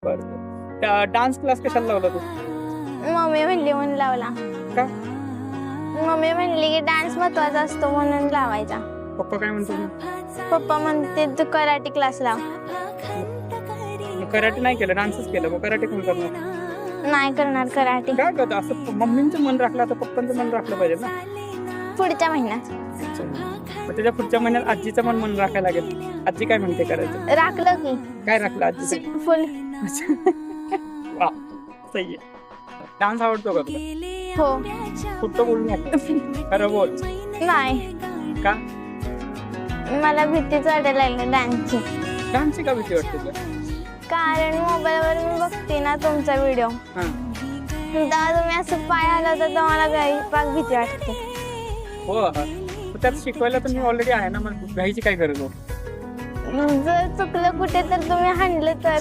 बरं dance class कशाला लावला तू? मम्मी म्हणली म्हणून लावला. का? मम्मी म्हणली की डान्स महत्वाचा असतो म्हणून लावायचा. पप्पा काय म्हणतो? पप्पा म्हणते तू कराटे क्लास लाव. कराटे नाही केलं, डान्सच केलं, मग कराटे कोण करणार? नाही करणार कराटे. काय करतो असं? मम्मींचं मन राखलं तर पप्पांचं मन राखलं पाहिजे ना. पुढच्या महिन्यात मग त्याच्या पुढच्या महिन्यात आजीचं मन राखायला लागेल. आजी काय म्हणते करायचं? राखलं की काय राखलं आजी? फुल. वा सही आहे. डान्स आवडतो का तुला? हो. कुठं बोलू नका, खरं बोल. नाही, का? मला भीतीच वाटायला लागली डान्सची. डान्सची का भीती वाटते तुला? कारण मोबाईलवर मी बघते ना तुमचा व्हिडिओ, तेव्हा तुम्ही असं पाय हलवता तर मला काही पाक भीती वाटते. हो, त्यात शिकवायला तर मी ऑलरेडी आहे ना, मग घ्यायची काय गरज हो? जर चुकलं कुठे तर तुम्ही हाणलं तर